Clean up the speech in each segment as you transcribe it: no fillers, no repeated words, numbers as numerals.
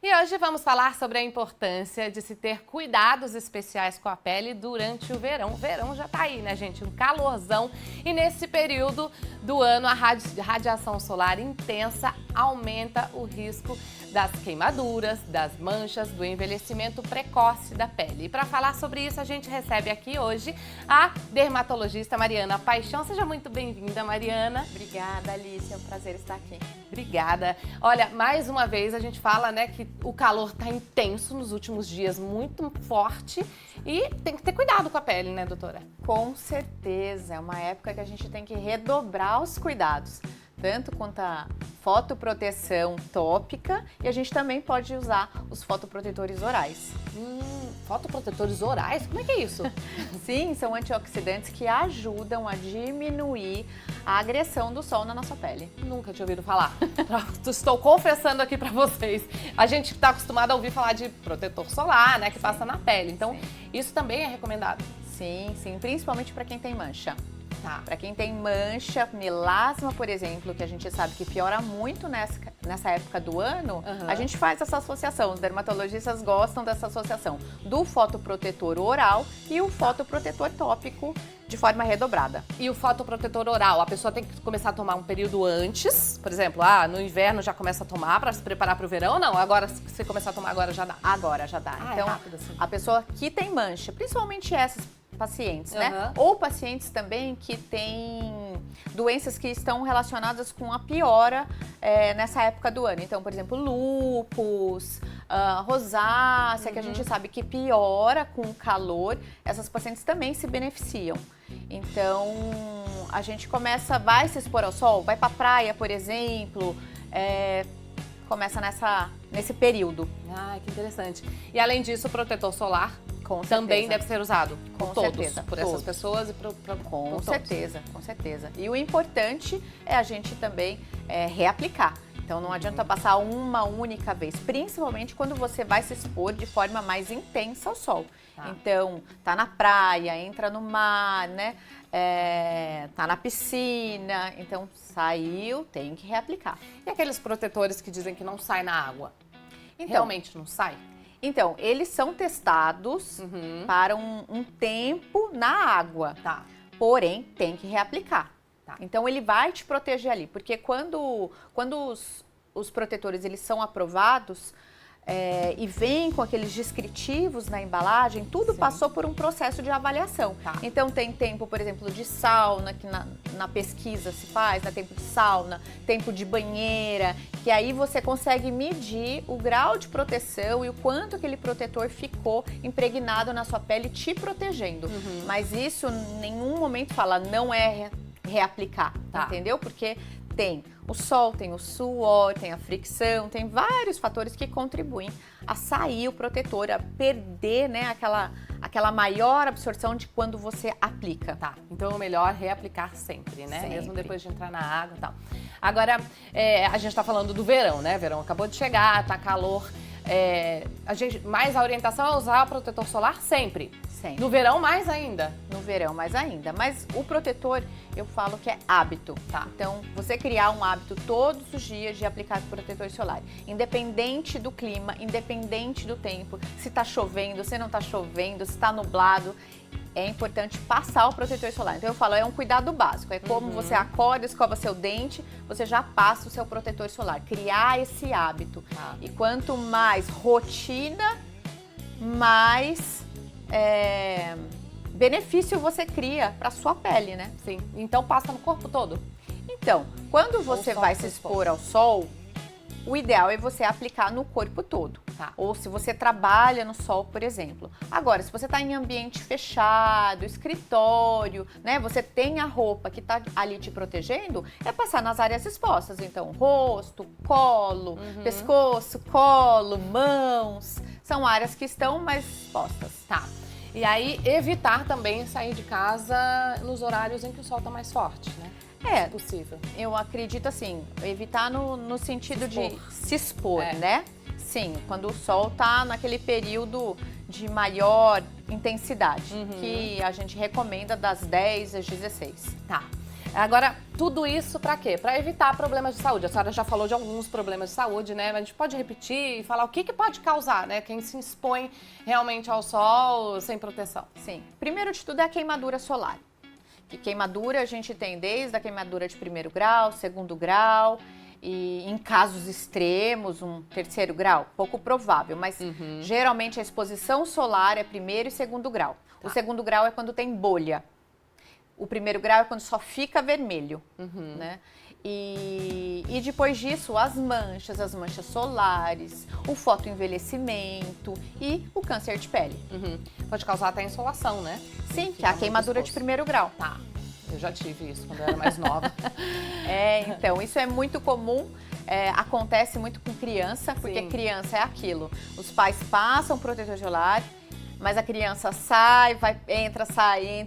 E hoje vamos falar sobre a importância de se ter cuidados especiais com a pele durante o verão. O verão já tá aí, né, gente? Um calorzão. E nesse período do ano, a radiação solar intensa aumenta o risco das queimaduras, das manchas, do envelhecimento precoce da pele. E para falar sobre isso, a gente recebe aqui hoje a dermatologista Mariana Paixão. Seja muito bem-vinda, Mariana. Obrigada, Alice. É um prazer estar aqui. Obrigada. Olha, mais uma vez a gente fala, né, que o calor tá intenso nos últimos dias, muito forte, e tem que ter cuidado com a pele, né, doutora? Com certeza. É uma época que a gente tem que redobrar os cuidados. Tanto quanto a fotoproteção tópica, e a gente também pode usar os fotoprotetores orais. Fotoprotetores orais? Como é que é isso? Sim, são antioxidantes que ajudam a diminuir a agressão do sol na nossa pele. Nunca tinha ouvido falar. Estou confessando aqui pra vocês. A gente está acostumado a ouvir falar de protetor solar, né, que passa na pele. Então, isso também é recomendado? Sim, principalmente para quem tem mancha. Tá. Para quem tem mancha, melasma, por exemplo, que a gente sabe que piora muito nessa época do ano, a gente faz essa associação. Os dermatologistas gostam dessa associação do fotoprotetor oral e o fotoprotetor tópico de forma redobrada. E o fotoprotetor oral, a pessoa tem que começar a tomar um período antes, por exemplo, no inverno já começa a tomar para se preparar para o verão, não? Agora, se você começar a tomar agora já dá? Agora já dá. Então, é rápido assim. A pessoa que tem mancha, principalmente essas pacientes, né? Ou pacientes também que têm doenças que estão relacionadas com a piora nessa época do ano. Então, por exemplo, lúpus, rosácea, que a gente sabe que piora com o calor, essas pacientes também se beneficiam. Então, a gente vai se expor ao sol, vai pra praia, por exemplo, começa nesse período. Ah, que interessante. E além disso, o protetor solar com também deve ser usado por todos, por essas todos. pessoas e com certeza. E o importante é a gente também reaplicar. Então não adianta passar uma única vez, principalmente quando você vai se expor de forma mais intensa ao sol. Tá. Então, tá na praia, entra no mar, né? Tá na piscina, então saiu, tem que reaplicar. E aqueles protetores que dizem que não sai na água? Então, realmente não sai? Então, eles são testados para um tempo na água, porém tem que reaplicar. Então, ele vai te proteger ali, porque quando os protetores eles são aprovados e vem com aqueles descritivos na embalagem, tudo passou por um processo de avaliação. Então, tem tempo, por exemplo, de sauna, que na pesquisa se faz, né? Tempo de sauna, tempo de banheira, que aí você consegue medir o grau de proteção e o quanto aquele protetor ficou impregnado na sua pele, te protegendo. Mas isso, em nenhum momento fala, não é reaplicar, entendeu? Porque tem o sol, tem o suor, tem a fricção, tem vários fatores que contribuem a sair o protetor, a perder, né, aquela maior absorção de quando você aplica. Então é melhor reaplicar sempre, né? Sempre. Mesmo depois de entrar na água e tal. Agora, a gente tá falando do verão, né? Verão acabou de chegar, tá calor. A orientação é usar o protetor solar sempre. No verão, mais ainda. No verão, mais ainda. Mas o protetor, eu falo que é hábito, Então, você criar um hábito todos os dias de aplicar protetor solar. Independente do clima, independente do tempo. Se tá chovendo, se não tá chovendo, se tá nublado. É importante passar o protetor solar. Então, eu falo, é um cuidado básico. É como você acorda, escova seu dente, você já passa o seu protetor solar. Criar esse hábito. E quanto mais rotina, mais benefício você cria para sua pele, né? Sim. Então passa no corpo todo? Então, quando você vai se expor ao sol, o ideal é você aplicar no corpo todo. Ou se você trabalha no sol, por exemplo. Agora, se você está em ambiente fechado, escritório, né? Você tem a roupa que está ali te protegendo, é passar nas áreas expostas. Então, rosto, colo, pescoço, colo, mãos. São áreas que estão mais expostas. E aí, evitar também sair de casa nos horários em que o sol está mais forte, né? É, se possível. Eu acredito assim, evitar no sentido de se expor, né? Sim, quando o sol tá naquele período de maior intensidade, que a gente recomenda das 10 às 16. Agora, tudo isso para quê? Para evitar problemas de saúde. A senhora já falou de alguns problemas de saúde, né? Mas a gente pode repetir e falar o que pode causar, né? Quem se expõe realmente ao sol sem proteção. Sim. Primeiro de tudo é a queimadura solar. Que queimadura a gente tem desde a queimadura de 1º grau, 2º grau e em casos extremos, um 3º grau, pouco provável, mas geralmente a exposição solar é 1º e 2º grau. Tá. O 2º grau é quando tem bolha. O 1º grau é quando só fica vermelho, né? E depois disso, as manchas solares, o fotoenvelhecimento e o câncer de pele. Pode causar até insolação, né? Sim, que é a queimadura de 1º grau. Tá, eu já tive isso quando eu era mais nova. Então, isso é muito comum, acontece muito com criança, porque criança é aquilo. Os pais passam protetor solar, mas a criança sai, entra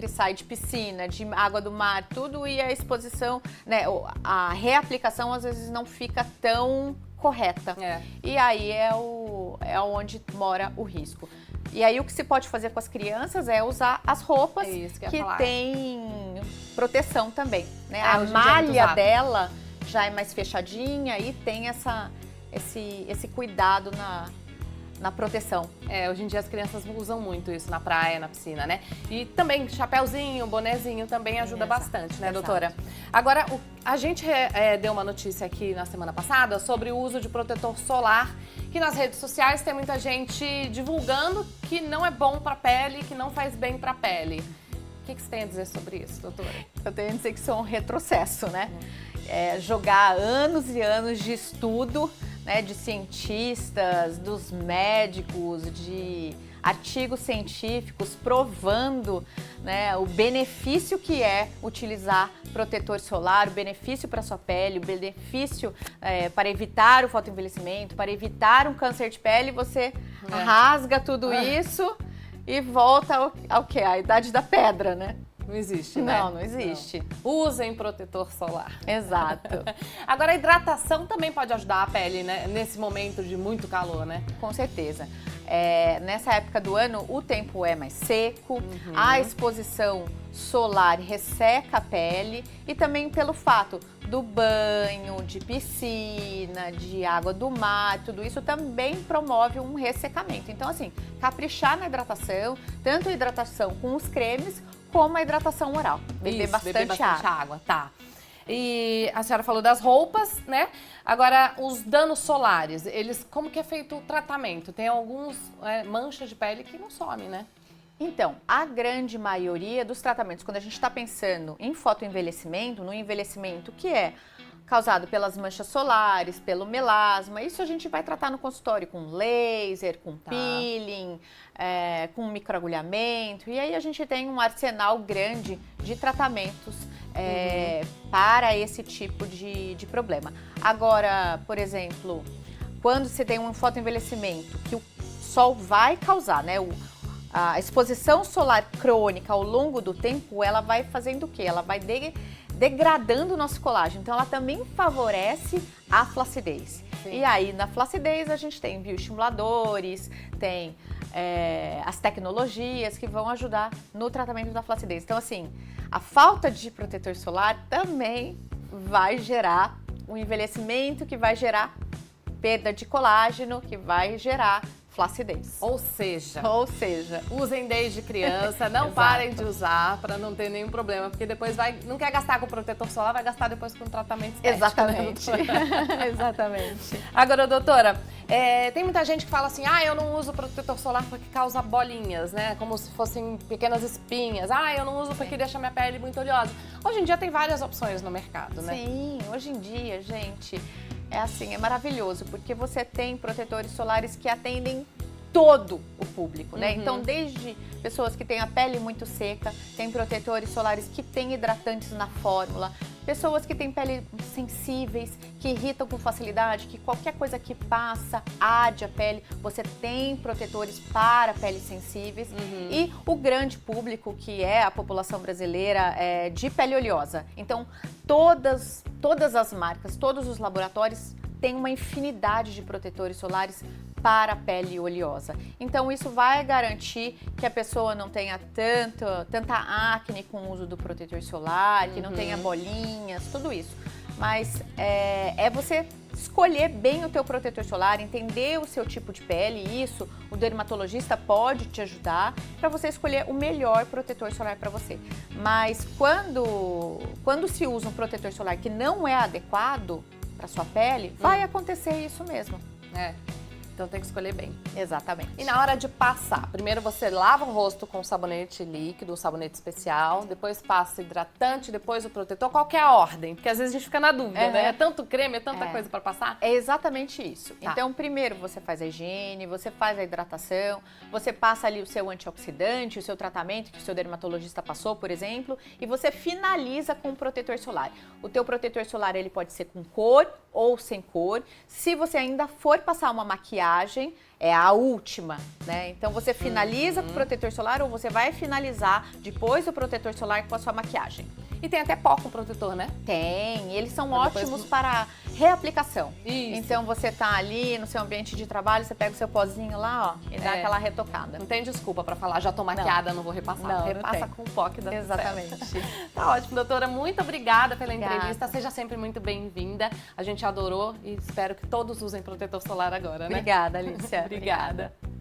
e sai de piscina, de água do mar, tudo, e a exposição, né, a reaplicação às vezes não fica tão correta. E aí é onde mora o risco. E aí o que se pode fazer com as crianças é usar as roupas que têm proteção também, né? A malha dela já é mais fechadinha e tem esse cuidado na proteção. Hoje em dia as crianças usam muito isso na praia, na piscina, né? E também chapéuzinho, bonezinho também ajuda bastante, né, doutora? Agora, a gente deu uma notícia aqui na semana passada sobre o uso de protetor solar, que nas redes sociais tem muita gente divulgando que não é bom para a pele, que não faz bem para a pele. O que você tem a dizer sobre isso, doutora? Eu tenho a dizer que isso é um retrocesso, né? Jogar anos e anos de estudo, né, de cientistas, dos médicos, de artigos científicos provando, né, o benefício que é utilizar protetor solar, o benefício para a sua pele, o benefício para evitar o fotoenvelhecimento, para evitar um câncer de pele. Você rasga tudo isso e volta ao que? A idade da pedra, né? Não existe, né? Não existe. Não. Usem protetor solar. Exato. Agora, a hidratação também pode ajudar a pele, né? Nesse momento de muito calor, né? Com certeza. Nessa época do ano, o tempo é mais seco, a exposição solar resseca a pele e também pelo fato do banho, de piscina, de água do mar, tudo isso também promove um ressecamento. Então, assim, caprichar na hidratação, tanto a hidratação com os cremes, como a hidratação oral. Beber bastante água. Tá. E a senhora falou das roupas, né? Agora, os danos solares, como que é feito o tratamento? Tem alguns manchas de pele que não somem, né? Então, a grande maioria dos tratamentos, quando a gente está pensando em fotoenvelhecimento, no envelhecimento que é causado pelas manchas solares, pelo melasma, isso a gente vai tratar no consultório com laser, com peeling, com microagulhamento, e aí a gente tem um arsenal grande de tratamentos para esse tipo de problema. Agora, por exemplo, quando você tem um fotoenvelhecimento que o sol vai causar, né? A exposição solar crônica ao longo do tempo, ela vai fazendo o quê? Ela vai degradando o nosso colágeno. Então, ela também favorece a flacidez. Sim. E aí, na flacidez, a gente tem bioestimuladores, tem as tecnologias que vão ajudar no tratamento da flacidez. Então, assim, a falta de protetor solar também vai gerar um envelhecimento que vai gerar perda de colágeno, que vai gerar flacidez. Ou seja, usem desde criança, não parem de usar para não ter nenhum problema, porque depois não quer gastar com protetor solar, vai gastar depois com tratamento estético. Exatamente. Né, exatamente. Agora, doutora, tem muita gente que fala assim, eu não uso protetor solar porque causa bolinhas, né? Como se fossem pequenas espinhas. Eu não uso porque deixa minha pele muito oleosa. Hoje em dia tem várias opções no mercado, né? Sim, hoje em dia, gente, é maravilhoso, porque você tem protetores solares que atendem todo o público, né? Então, desde pessoas que têm a pele muito seca, tem protetores solares que têm hidratantes na fórmula, pessoas que têm pele sensíveis, que irritam com facilidade, que qualquer coisa que passa arde a pele, você tem protetores para peles sensíveis. E o grande público, que é a população brasileira de pele oleosa. Então, todas as marcas, todos os laboratórios têm uma infinidade de protetores solares para a pele oleosa. Então isso vai garantir que a pessoa não tenha tanta acne com o uso do protetor solar, que não tenha bolinhas, tudo isso. Mas é você escolher bem o teu protetor solar, entender o seu tipo de pele, e isso o dermatologista pode te ajudar para você escolher o melhor protetor solar para você. Mas quando se usa um protetor solar que não é adequado para sua pele, vai acontecer isso mesmo. Então tem que escolher bem. Exatamente. E na hora de passar, primeiro você lava o rosto com sabonete líquido, sabonete especial, depois passa hidratante, depois o protetor. Qual que é a ordem? Porque às vezes a gente fica na dúvida, né? É tanto creme, é tanta coisa para passar. É exatamente isso. Tá. Então, primeiro você faz a higiene, você faz a hidratação, você passa ali o seu antioxidante, o seu tratamento que o seu dermatologista passou, por exemplo, e você finaliza com o protetor solar. O teu protetor solar, ele pode ser com cor ou sem cor. Se você ainda for passar uma maquiagem, é a última, né? Então você finaliza com o protetor solar ou você vai finalizar depois do protetor solar com a sua maquiagem. E tem até pó com protetor, né? Tem, eles são ótimos para reaplicação. Isso. Então você tá ali no seu ambiente de trabalho, você pega o seu pozinho lá, ó, e dá aquela retocada. Não tem desculpa para falar, já tô maquiada, não vou repassar. Não, repassa com o pó que dá Exatamente. Tá ótimo, doutora. Muito obrigada pela entrevista. Seja sempre muito bem-vinda. A gente adorou e espero que todos usem protetor solar agora, né? Obrigada, Alicia. Obrigada.